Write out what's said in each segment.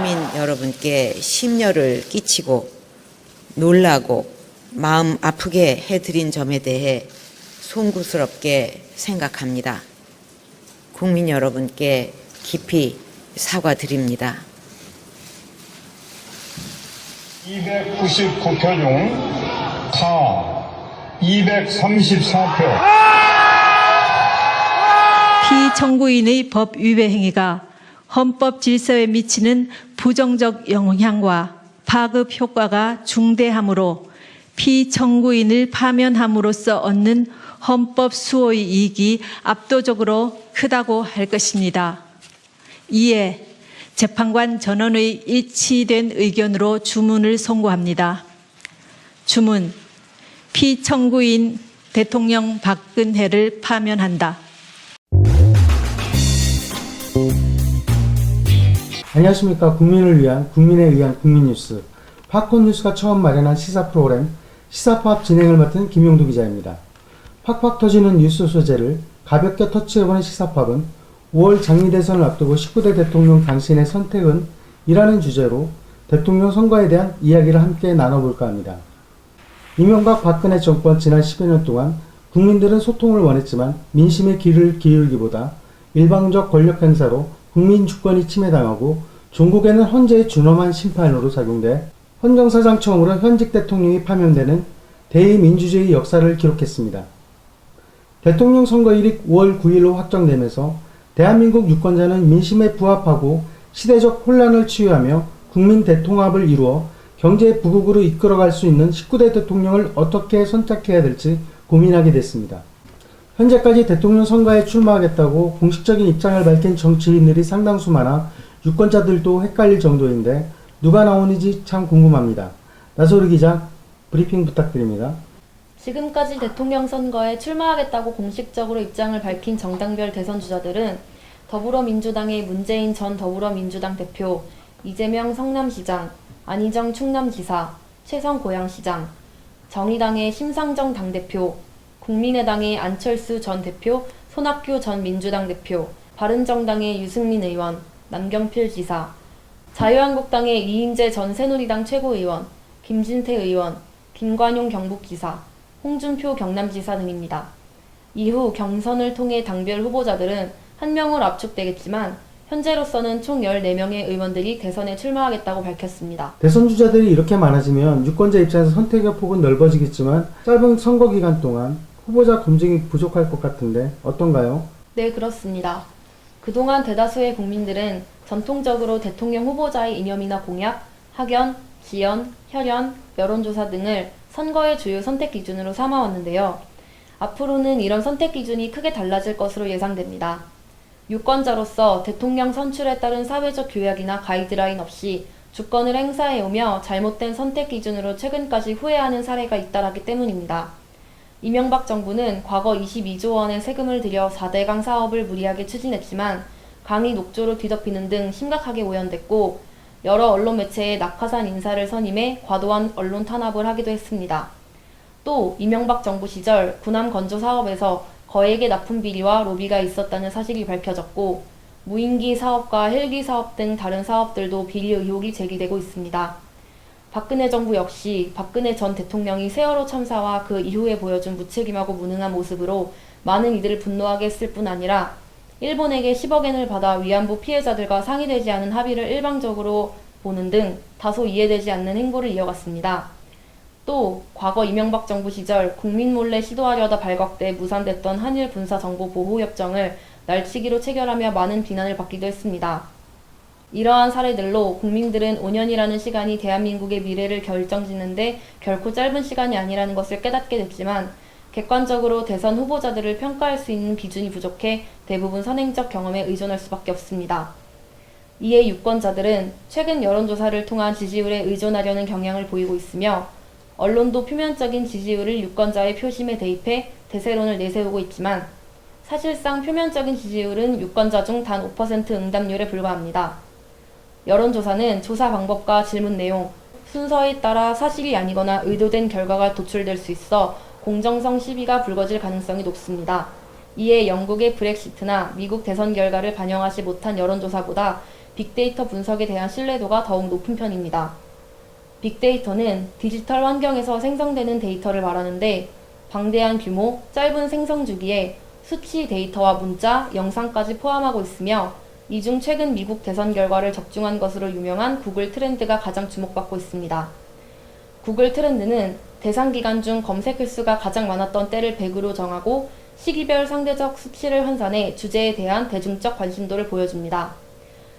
국민 여러분께 심려를 끼치고 놀라고 마음 아프게 해드린 점에 대해 송구스럽게 생각합니다. 국민 여러분께 깊이 사과드립니다. 299표 중 타 234표. 피청구인의 법 위배 행위가 헌법 질서에 미치는 부정적 영향과 파급 효과가 중대하므로 피청구인을 파면함으로써 얻는 헌법 수호의 이익이 압도적으로 크다고 할 것입니다. 이에 재판관 전원의 일치된 의견으로 주문을 선고합니다. 주문, 피청구인 대통령 박근혜를 파면한다. 안녕하십니까. 국민을 위한 국민에 의한 국민뉴스 팝콘뉴스가 처음 마련한 시사 프로그램 시사팝 진행을 맡은 김용두 기자입니다. 팍팍 터지는 뉴스 소재를 가볍게 터치해보는 시사팝은 5월 장미대선을 앞두고 19대 대통령 당신의 선택은? 이라는 주제로 대통령 선거에 대한 이야기를 함께 나눠볼까 합니다. 이명박 박근혜 정권 지난 10여 년 동안 국민들은 소통을 원했지만 민심의 귀를 기울기보다 일방적 권력 행사로 국민 주권이 침해당하고 종국에는 헌재의 준엄한 심판으로 작용돼 헌정사상 처음으로 현직 대통령이 파면되는 대의민주주의 역사를 기록했습니다. 대통령 선거일이 5월 9일로 확정되면서 대한민국 유권자는 민심에 부합하고 시대적 혼란을 치유하며 국민 대통합을 이루어 경제 부국으로 이끌어갈 수 있는 19대 대통령을 어떻게 선택해야 될지 고민하게 됐습니다. 현재까지 대통령 선거에 출마하겠다고 공식적인 입장을 밝힌 정치인들이 상당수 많아 유권자들도 헷갈릴 정도인데 누가 나오는지 참 궁금합니다. 나소리 기자, 브리핑 부탁드립니다. 지금까지 대통령 선거에 출마하겠다고 공식적으로 입장을 밝힌 정당별 대선 주자들은 더불어민주당의 문재인 전 더불어민주당 대표, 이재명 성남시장, 안희정 충남지사, 최성 고양시장, 정의당의 심상정 당대표, 국민의당의 안철수 전 대표, 손학규 전 민주당 대표, 바른정당의 유승민 의원, 남경필 지사, 자유한국당의 이인재 전 새누리당 최고위원, 김진태 의원, 김관용 경북지사, 홍준표 경남지사 등입니다. 이후 경선을 통해 당별 후보자들은 한 명으로 압축되겠지만 현재로서는 총 14명의 의원들이 대선에 출마하겠다고 밝혔습니다. 대선 주자들이 이렇게 많아지면 유권자 입장에서 선택의 폭은 넓어지겠지만 짧은 선거 기간 동안 후보자 검증이 부족할 것 같은데 어떤가요? 네, 그렇습니다. 그동안 대다수의 국민들은 전통적으로 대통령 후보자의 이념이나 공약, 학연, 지연, 혈연, 여론조사 등을 선거의 주요 선택 기준으로 삼아왔는데요. 앞으로는 이런 선택 기준이 크게 달라질 것으로 예상됩니다. 유권자로서 대통령 선출에 따른 사회적 규약이나 가이드라인 없이 주권을 행사해오며 잘못된 선택 기준으로 최근까지 후회하는 사례가 잇따랐기 때문입니다. 이명박 정부는 과거 22조 원의 세금을 들여 4대강 사업을 무리하게 추진했지만 강이 녹조로 뒤덮이는 등 심각하게 오연됐고 여러 언론 매체에 낙하산 인사를 선임해 과도한 언론 탄압을 하기도 했습니다. 또 이명박 정부 시절 군함 건조 사업에서 거액의 납품 비리와 로비가 있었다는 사실이 밝혀졌고 무인기 사업과 헬기 사업 등 다른 사업들도 비리 의혹이 제기되고 있습니다. 박근혜 정부 역시 박근혜 전 대통령이 세월호 참사와 그 이후에 보여준 무책임하고 무능한 모습으로 많은 이들을 분노하게 했을 뿐 아니라 일본에게 10억엔을 받아 위안부 피해자들과 상의되지 않은 합의를 일방적으로 보는 등 다소 이해되지 않는 행보를 이어갔습니다. 또 과거 이명박 정부 시절 국민 몰래 시도하려다 발각돼 무산됐던 한일 군사정보보호협정을 날치기로 체결하며 많은 비난을 받기도 했습니다. 이러한 사례들로 국민들은 5년이라는 시간이 대한민국의 미래를 결정짓는데 결코 짧은 시간이 아니라는 것을 깨닫게 됐지만 객관적으로 대선 후보자들을 평가할 수 있는 기준이 부족해 대부분 선행적 경험에 의존할 수밖에 없습니다. 이에 유권자들은 최근 여론조사를 통한 지지율에 의존하려는 경향을 보이고 있으며 언론도 표면적인 지지율을 유권자의 표심에 대입해 대세론을 내세우고 있지만 사실상 표면적인 지지율은 유권자 중 단 5% 응답률에 불과합니다. 여론조사는 조사 방법과 질문 내용, 순서에 따라 사실이 아니거나 의도된 결과가 도출될 수 있어 공정성 시비가 불거질 가능성이 높습니다. 이에 영국의 브렉시트나 미국 대선 결과를 반영하지 못한 여론조사보다 빅데이터 분석에 대한 신뢰도가 더욱 높은 편입니다. 빅데이터는 디지털 환경에서 생성되는 데이터를 말하는데 방대한 규모, 짧은 생성 주기에 수치 데이터와 문자, 영상까지 포함하고 있으며 이 중 최근 미국 대선 결과를 적중한 것으로 유명한 구글 트렌드가 가장 주목받고 있습니다. 구글 트렌드는 대상 기간 중 검색 횟수가 가장 많았던 때를 100으로 정하고 시기별 상대적 수치를 환산해 주제에 대한 대중적 관심도를 보여줍니다.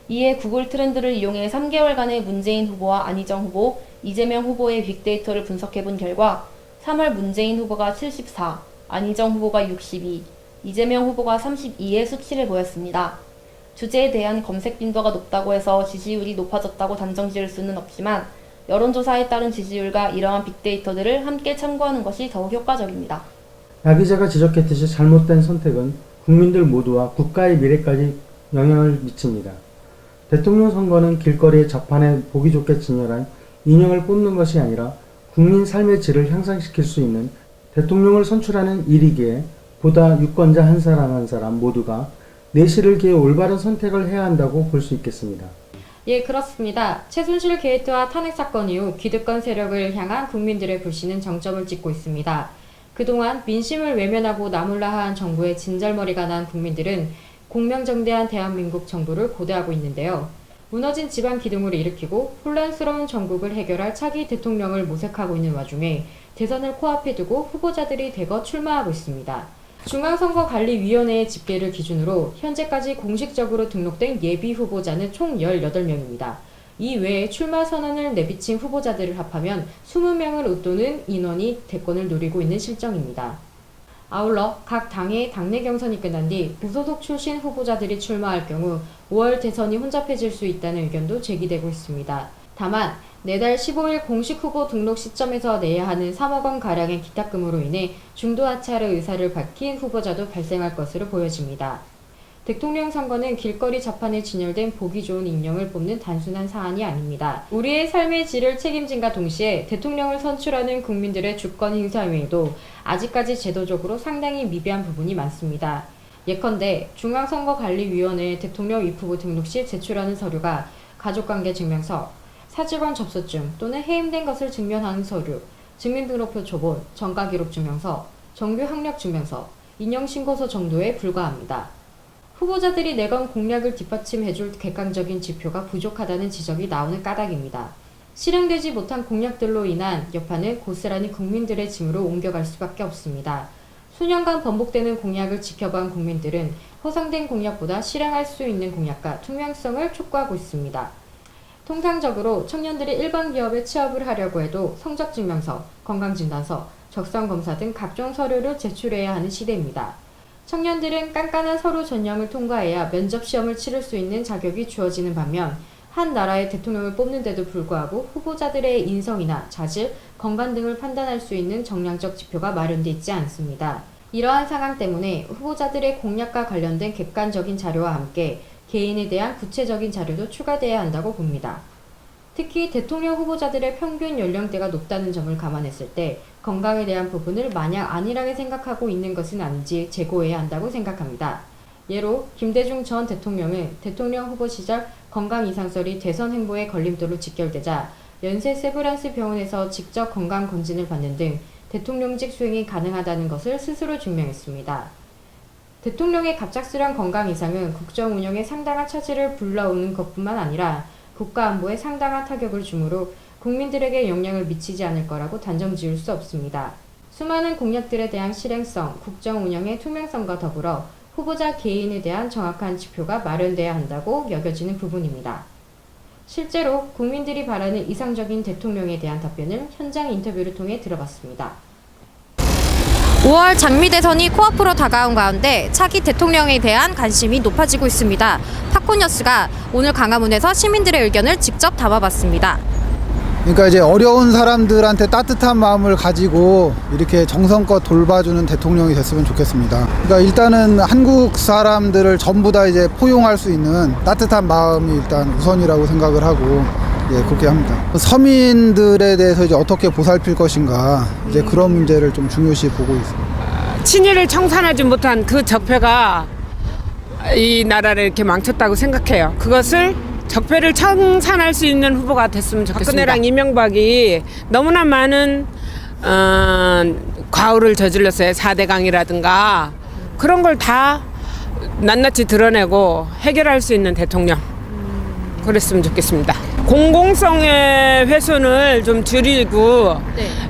이에 구글 트렌드를 이용해 3개월간의 문재인 후보와 안희정 후보, 이재명 후보의 빅데이터를 분석해본 결과 3월 문재인 후보가 74, 안희정 후보가 62, 이재명 후보가 32의 수치를 보였습니다. 주제에 대한 검색 빈도가 높다고 해서 지지율이 높아졌다고 단정 지을 수는 없지만 여론조사에 따른 지지율과 이러한 빅데이터들을 함께 참고하는 것이 더욱 효과적입니다. 야 기자가 지적했듯이 잘못된 선택은 국민들 모두와 국가의 미래까지 영향을 미칩니다. 대통령 선거는 길거리의 좌판에 보기 좋게 진열한 인형을 뽑는 것이 아니라 국민 삶의 질을 향상시킬 수 있는 대통령을 선출하는 일이기에 보다 유권자 한 사람 한 사람 모두가 내실을 기해 올바른 선택을 해야 한다고 볼 수 있겠습니다. 예, 그렇습니다. 최순실 게이트와 탄핵 사건 이후 기득권 세력을 향한 국민들의 불신은 정점을 찍고 있습니다. 그동안 민심을 외면하고 나몰라한 정부의 진절머리가 난 국민들은 공명정대한 대한민국 정부를 고대하고 있는데요. 무너진 지방 기둥을 일으키고 혼란스러운 전국을 해결할 차기 대통령을 모색하고 있는 와중에 대선을 코앞에 두고 후보자들이 대거 출마하고 있습니다. 중앙선거관리위원회의 집계를 기준으로 현재까지 공식적으로 등록된 예비 후보자는 총 18명입니다. 이 외에 출마 선언을 내비친 후보자들을 합하면 20명을 웃도는 인원이 대권을 노리고 있는 실정입니다. 아울러 각 당의 당내 경선이 끝난 뒤 무소속 출신 후보자들이 출마할 경우 5월 대선이 혼잡해질 수 있다는 의견도 제기되고 있습니다. 다만 내달 15일 공식 후보 등록 시점에서 내야 하는 3억 원 가량의 기탁금으로 인해 중도 하차를 의사를 밝힌 후보자도 발생할 것으로 보여집니다. 대통령 선거는 길거리 좌판에 진열된 보기 좋은 인형을 뽑는 단순한 사안이 아닙니다. 우리의 삶의 질을 책임진과 동시에 대통령을 선출하는 국민들의 주권 행사 외에도 아직까지 제도적으로 상당히 미비한 부분이 많습니다. 예컨대 중앙선거관리위원회에 대통령 입후보 등록 시 제출하는 서류가 가족관계 증명서, 사직원 접수증 또는 해임된 것을 증명하는 서류, 증민등록표 초본, 정가기록증명서, 정규 학력증명서, 인형신고서 정도에 불과합니다. 후보자들이 내건 공약을 뒷받침해줄 객관적인 지표가 부족하다는 지적이 나오는 까닭입니다. 실행되지 못한 공약들로 인한 여파는 고스란히 국민들의 짐으로 옮겨갈 수밖에 없습니다. 수년간 번복되는 공약을 지켜본 국민들은 허상된 공약보다 실행할 수 있는 공약과 투명성을 촉구하고 있습니다. 통상적으로 청년들이 일반 기업에 취업을 하려고 해도 성적증명서, 건강진단서, 적성검사 등 각종 서류를 제출해야 하는 시대입니다. 청년들은 깐깐한 서류 전형을 통과해야 면접시험을 치를 수 있는 자격이 주어지는 반면 한 나라의 대통령을 뽑는데도 불구하고 후보자들의 인성이나 자질, 건강 등을 판단할 수 있는 정량적 지표가 마련돼 있지 않습니다. 이러한 상황 때문에 후보자들의 공약과 관련된 객관적인 자료와 함께 개인에 대한 구체적인 자료도 추가돼야 한다고 봅니다. 특히 대통령 후보자들의 평균 연령대가 높다는 점을 감안했을 때 건강에 대한 부분을 마냥 안일하게 생각하고 있는 것은 아닌지 재고해야 한다고 생각합니다. 예로 김대중 전 대통령은 대통령 후보 시절 건강 이상설이 대선 행보의 걸림돌로 직결되자 연세 세브란스 병원에서 직접 건강 검진을 받는 등 대통령직 수행이 가능하다는 것을 스스로 증명했습니다. 대통령의 갑작스런 건강 이상은 국정 운영에 상당한 차질을 불러오는 것뿐만 아니라 국가 안보에 상당한 타격을 주므로 국민들에게 영향을 미치지 않을 거라고 단정 지을 수 없습니다. 수많은 공약들에 대한 실행성, 국정 운영의 투명성과 더불어 후보자 개인에 대한 정확한 지표가 마련돼야 한다고 여겨지는 부분입니다. 실제로 국민들이 바라는 이상적인 대통령에 대한 답변을 현장 인터뷰를 통해 들어봤습니다. 5월 장미 대선이 코앞으로 다가온 가운데 차기 대통령에 대한 관심이 높아지고 있습니다. 팝콘뉴스가 오늘 강화문에서 시민들의 의견을 직접 담아봤습니다. 그러니까 이제 어려운 사람들한테 따뜻한 마음을 가지고 이렇게 정성껏 돌봐주는 대통령이 됐으면 좋겠습니다. 그러니까 일단은 한국 사람들을 전부 다 이제 포용할 수 있는 따뜻한 마음이 일단 우선이라고 생각을 하고, 예, 그렇게 합니다. 서민들에 대해서 이제 어떻게 보살필 것인가, 이제 그런 문제를 좀 중요시 보고 있습니다. 친일을 청산하지 못한 그 적폐가 이 나라를 이렇게 망쳤다고 생각해요. 그것을 적폐를 청산할 수 있는 후보가 됐으면 좋겠습니다. 박근혜랑 이명박이 너무나 많은 과오를 저질렀어요. 4대강이라든가 그런 걸 다 낱낱이 드러내고 해결할 수 있는 대통령 그랬으면 좋겠습니다. 공공성의 훼손을 좀 줄이고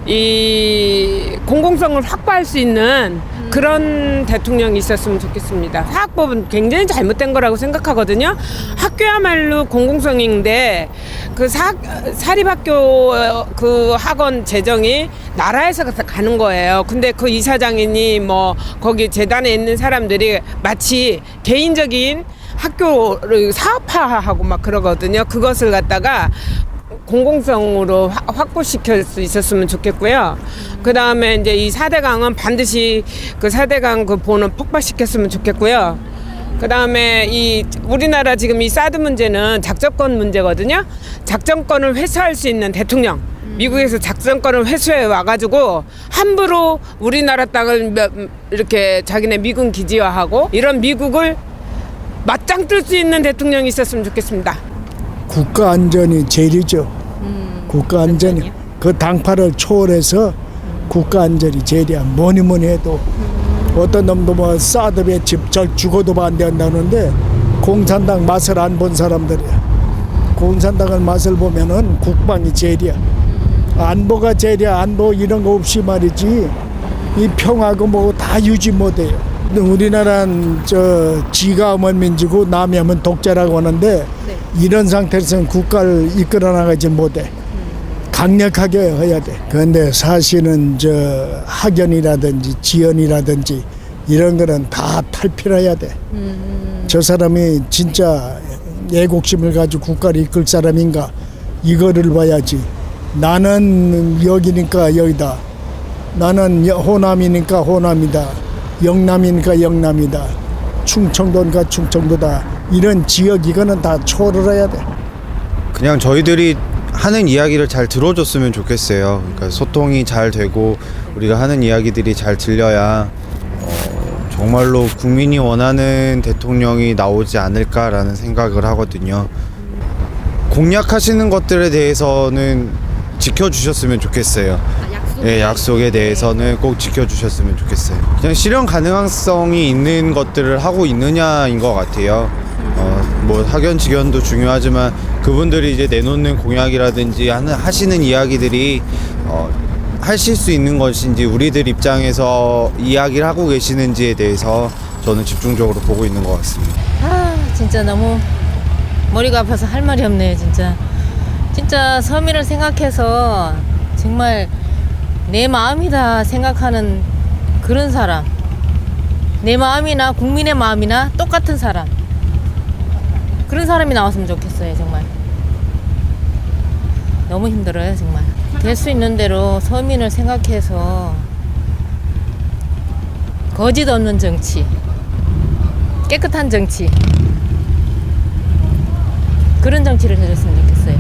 이 공공성을 확보할 수 있는 그런 대통령이 있었으면 좋겠습니다. 사학법은 굉장히 잘못된 거라고 생각하거든요. 학교야말로 공공성인데 그 사립학교 그 학원 재정이 나라에서 가는 거예요. 근데 그 이사장이니 뭐 거기 재단에 있는 사람들이 마치 개인적인 학교를 사업화하고 막 그러거든요. 그것을 갖다가 공공성으로 확보시킬 수 있었으면 좋겠고요. 그 다음에 이제 이 4대강은 반드시 그 4대강 그 본은 폭파시켰으면 좋겠고요. 그 다음에 이 우리나라 지금 이 사드 문제는 작전권 문제거든요. 작전권을 회수할 수 있는 대통령. 미국에서 작전권을 회수해 와가지고 함부로 우리나라 땅을 이렇게 자기네 미군 기지화하고 이런 미국을 맞짱 뜰 수 있는 대통령이 있었으면 좋겠습니다. 국가 안전이 제일이죠. 국가 안전이 그 당파를 초월해서 국가 안전이 제일이야. 뭐니 해도 어떤 놈도 뭐 사드 배치 절 죽어도 반대한다는데 공산당 맛을 안 본 사람들이야. 공산당의 맛을 보면은 국방이 제일이야. 안보가 제일이야. 안보 이런 거 없이 말이지 이 평화고 뭐 다 유지 못해요. 우리나라는 지가 하면 민주고 남이 하면 독재라고 하는데 이런 상태에서는 국가를 이끌어 나가지 못해. 강력하게 해야 돼. 그런데 사실은 학연이라든지 지연이라든지 이런 거는 다 탈피해야 돼. 저 사람이 진짜 애국심을 가지고 국가를 이끌 사람인가 이거를 봐야지. 나는 여기니까 여기다. 나는 호남이니까 호남이다. 영남이니까 영남이다. 충청도니까 충청도다. 이런 지역 이거는 다 초월해야 돼. 그냥 저희들이 하는 이야기를 잘 들어줬으면 좋겠어요. 그러니까 소통이 잘 되고 우리가 하는 이야기들이 잘 들려야 정말로 국민이 원하는 대통령이 나오지 않을까라는 생각을 하거든요. 공약하시는 것들에 대해서는 지켜주셨으면 좋겠어요. 네, 약속에 대해서는 꼭 지켜주셨으면 좋겠어요. 그냥 실현 가능성이 있는 것들을 하고 있느냐인 것 같아요. 뭐 학연 직연도 중요하지만 그분들이 이제 내놓는 공약이라든지 하시는 이야기들이 하실 수 있는 것인지 우리들 입장에서 이야기를 하고 계시는지에 대해서 저는 집중적으로 보고 있는 것 같습니다. 진짜 너무 머리가 아파서 할 말이 없네요. 진짜 서민을 생각해서 정말 내 마음이다 생각하는 그런 사람, 내 마음이나 국민의 마음이나 똑같은 사람, 그런 사람이 나왔으면 좋겠어요. 정말 너무 힘들어요. 정말 될 수 있는 대로 서민을 생각해서 거짓 없는 정치, 깨끗한 정치, 그런 정치를 해줬으면 좋겠어요.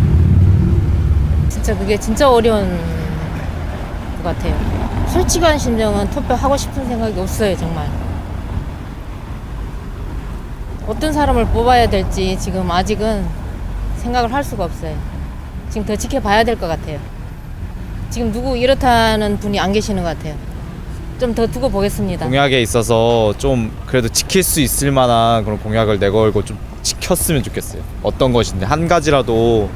진짜 그게 진짜 어려운 것 같아요. 솔직한 심정은 투표하고 싶은 생각이 없어요. 정말 어떤 사람을 뽑아야 될지 지금 아직은 생각을 할 수가 없어요. 지금 더 지켜봐야 될 것 같아요. 지금 누구 이렇다는 분이 안 계시는 것 같아요. 좀 더 두고 보겠습니다. 공약에 있어서 좀 그래도 지킬 수 있을 만한 그런 공약을 내걸고 좀 지켰으면 좋겠어요. 어떤 것인데 한 가지라도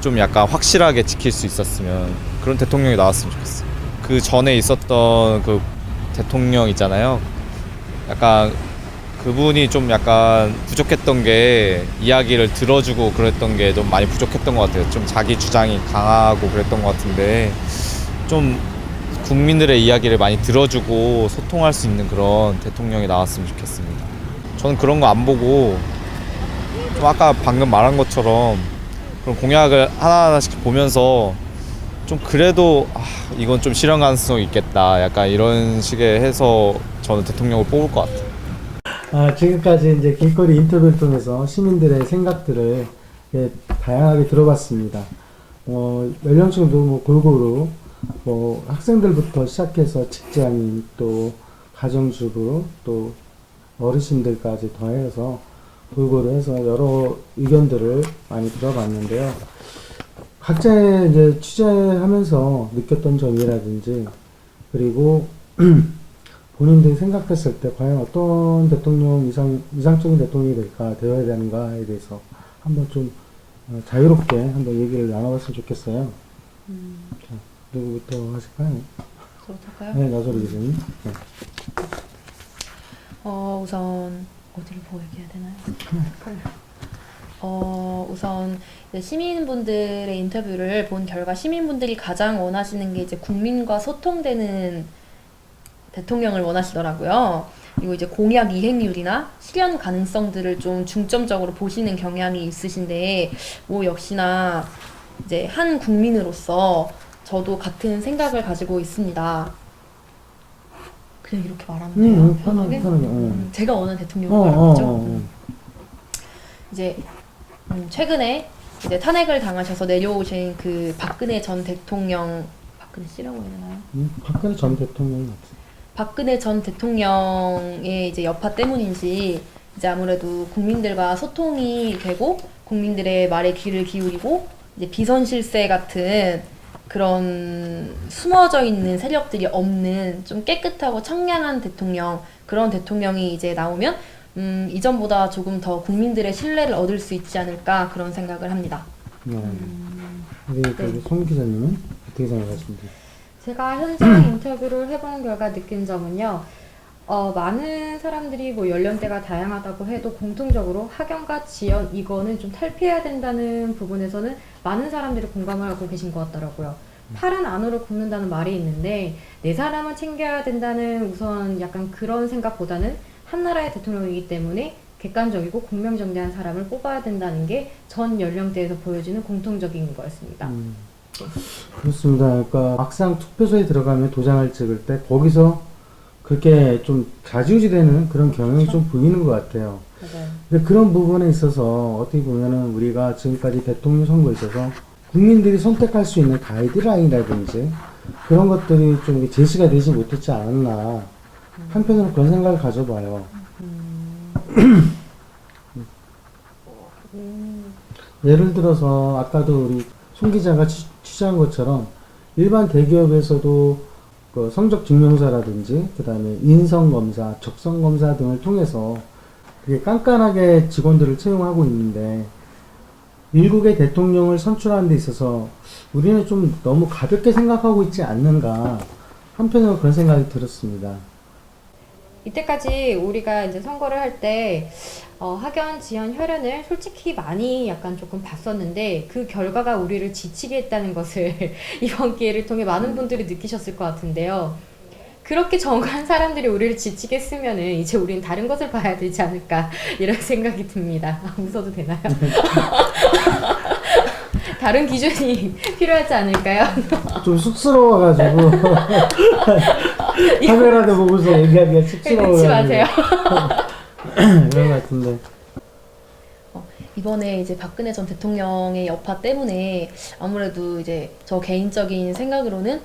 좀 약간 확실하게 지킬 수 있었으면 그런 대통령이 나왔으면 좋겠어요. 그 전에 있었던 그 대통령 있잖아요. 약간 그분이 좀 약간 부족했던 게 이야기를 들어주고 그랬던 게 좀 많이 부족했던 것 같아요. 좀 자기 주장이 강하고 그랬던 것 같은데 좀 국민들의 이야기를 많이 들어주고 소통할 수 있는 그런 대통령이 나왔으면 좋겠습니다. 저는 그런 거 안 보고 좀 아까 방금 말한 것처럼 그런 공약을 하나하나씩 보면서 좀 그래도 이건 좀 실현 가능성이 있겠다. 약간 이런 식의 해서 저는 대통령을 뽑을 것 같아요. 지금까지 이제 길거리 인터뷰를 통해서 시민들의 생각들을 다양하게 들어봤습니다. 연령층도 뭐 골고루 학생들부터 시작해서 직장인 또 가정주부 또 어르신들까지 더해서 골고루 해서 여러 의견들을 많이 들어봤는데요. 각자의 이제 취재하면서 느꼈던 점이라든지, 그리고 본인들이 생각했을 때 과연 어떤 대통령 이상적인 대통령이 되어야 되는가에 대해서 한번 좀 자유롭게 한번 얘기를 나눠봤으면 좋겠어요. 자, 누구부터 하실까요? 저부터 할까요? 네, 나소리 기자님. 네. 우선 어디를 보고 얘기해야 되나요? 우선 이제 시민분들의 인터뷰를 본 결과 시민분들이 가장 원하시는 게 이제 국민과 소통되는 대통령을 원하시더라고요. 그리고 이제 공약 이행률이나 실현 가능성들을 좀 중점적으로 보시는 경향이 있으신데, 뭐 역시나 이제 한 국민으로서 저도 같은 생각을 가지고 있습니다. 그냥 이렇게 말하면 돼요? 편하게. 제가 원하는 대통령을 말하죠. 이제 최근에 이제 탄핵을 당하셔서 내려오신 그 박근혜 전 대통령, 박근혜 씨라고 해야 되나요? 박근혜 전 대통령이 맞죠. 박근혜 전 대통령의 이제 여파 때문인지 이제 아무래도 국민들과 소통이 되고 국민들의 말에 귀를 기울이고 이제 비선 실세 같은 그런 숨어져 있는 세력들이 없는 좀 깨끗하고 청량한 대통령, 그런 대통령이 이제 나오면 이전보다 조금 더 국민들의 신뢰를 얻을 수 있지 않을까 그런 생각을 합니다. 네. 우리 송 기자님은 어떻게 생각하십니까? 제가 현장 인터뷰를 해본 결과 느낀 점은요. 많은 사람들이 뭐 연령대가 다양하다고 해도 공통적으로 학연과 지연 이거는 좀 탈피해야 된다는 부분에서는 많은 사람들이 공감을 하고 계신 것 같더라고요. 팔은 안으로 굽는다는 말이 있는데 내 사람을 챙겨야 된다는 우선 약간 그런 생각보다는 한 나라의 대통령이기 때문에 객관적이고 공명정대한 사람을 뽑아야 된다는 게 전 연령대에서 보여지는 공통적인 거였습니다. 그렇습니다. 그러니까 막상 투표소에 들어가면 도장을 찍을 때 거기서 그렇게 좀 좌지우지되는 그런 경향이 좀 보이는 것 같아요. 맞아요. 근데 그런 부분에 있어서 어떻게 보면은 우리가 지금까지 대통령 선거에 있어서 국민들이 선택할 수 있는 가이드라인이라든지 그런 것들이 좀 제시가 되지 못했지 않았나. 한편으로 그런 생각을 가져봐요. 예를 들어서 아까도 우리 송 기자가 취재한 것처럼 일반 대기업에서도 그 성적 증명서라든지 그 다음에 인성검사, 적성검사 등을 통해서 되게 깐깐하게 직원들을 채용하고 있는데 일국의 대통령을 선출하는 데 있어서 우리는 좀 너무 가볍게 생각하고 있지 않는가 한편으로 그런 생각이 들었습니다. 이때까지 우리가 이제 선거를 할 때 학연, 지연, 혈연을 솔직히 많이 약간 조금 봤었는데 그 결과가 우리를 지치게 했다는 것을 이번 기회를 통해 많은 분들이 느끼셨을 것 같은데요. 그렇게 정한 사람들이 우리를 지치게 했으면은 이제 우리는 다른 것을 봐야 되지 않을까 이런 생각이 듭니다. 웃어도 되나요? 다른 기준이 필요하지 않을까요? 좀 쑥스러워가지고 카메라도 보고서 얘기하기가 쑥스러워가지고 웃지 마세요. 그런 것 같은데 이번에 이제 박근혜 전 대통령의 여파 때문에 아무래도 이제 저 개인적인 생각으로는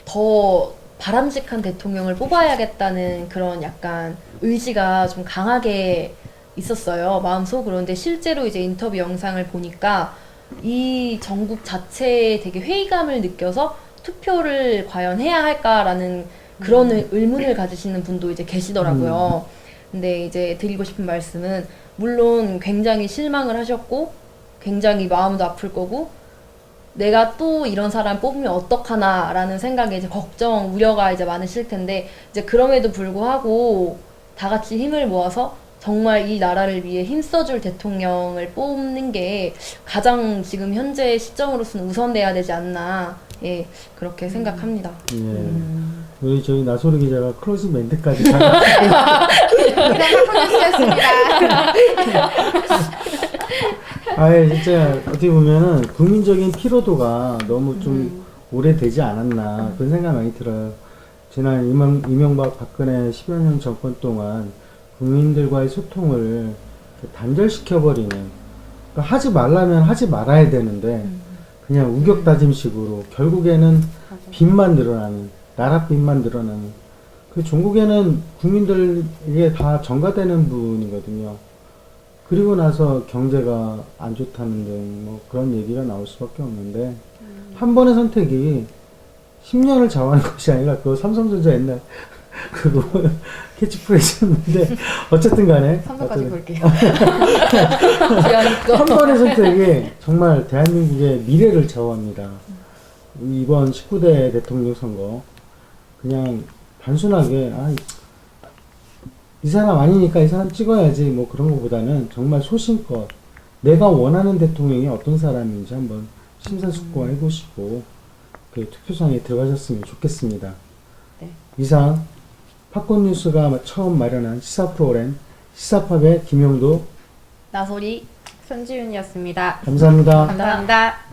더 바람직한 대통령을 뽑아야겠다는 그런 약간 의지가 좀 강하게 있었어요, 마음속으로. 근데 실제로 이제 인터뷰 영상을 보니까 이 정국 자체에 되게 회의감을 느껴서 투표를 과연 해야 할까라는 그런 의문을 가지시는 분도 이제 계시더라고요. 근데 이제 드리고 싶은 말씀은 물론 굉장히 실망을 하셨고 굉장히 마음도 아플 거고 내가 또 이런 사람 뽑으면 어떡하나 라는 생각에 이제 걱정, 우려가 이제 많으실 텐데 이제 그럼에도 불구하고 다 같이 힘을 모아서 정말 이 나라를 위해 힘써줄 대통령을 뽑는 게 가장 지금 현재 시점으로서는 우선돼야 되지 않나, 예, 그렇게 생각합니다. 예. 우리 저희 나소리 기자가 클로징 멘트까지 아예 진짜 어떻게 보면은 국민적인 피로도가 너무 좀 오래되지 않았나 그런 생각 많이 들어요. 지난 이명박 박근혜 10여 년 정권 동안 국민들과의 소통을 단절시켜버리는, 그러니까 하지 말라면 하지 말아야 되는데 그냥 우격다짐식으로 결국에는 빚만 늘어나는, 나라 빚만 늘어나는, 그 종국에는 국민들에게 다 전가되는 부분이거든요. 그리고 나서 경제가 안 좋다는 등 뭐 그런 얘기가 나올 수밖에 없는데 한 번의 선택이 10년을 좌우하는 것이 아니라 그거 삼성전자 옛날 그거 캐치프레이즈였는데 어쨌든 간에 삼성까지 볼게요. 한 번의 선택이 정말 대한민국의 미래를 좌우합니다. 이번 19대 대통령 선거 그냥 단순하게 이 사람 아니니까 이 사람 찍어야지 뭐 그런 것보다는 정말 소신껏 내가 원하는 대통령이 어떤 사람인지 한번 심사숙고해 보시고 그 투표장에 들어가셨으면 좋겠습니다. 네. 이상 팝콘 뉴스가 처음 마련한 시사 프로그램 시사팝의 김용도 나소리 손지윤이었습니다. 감사합니다. 감사합니다.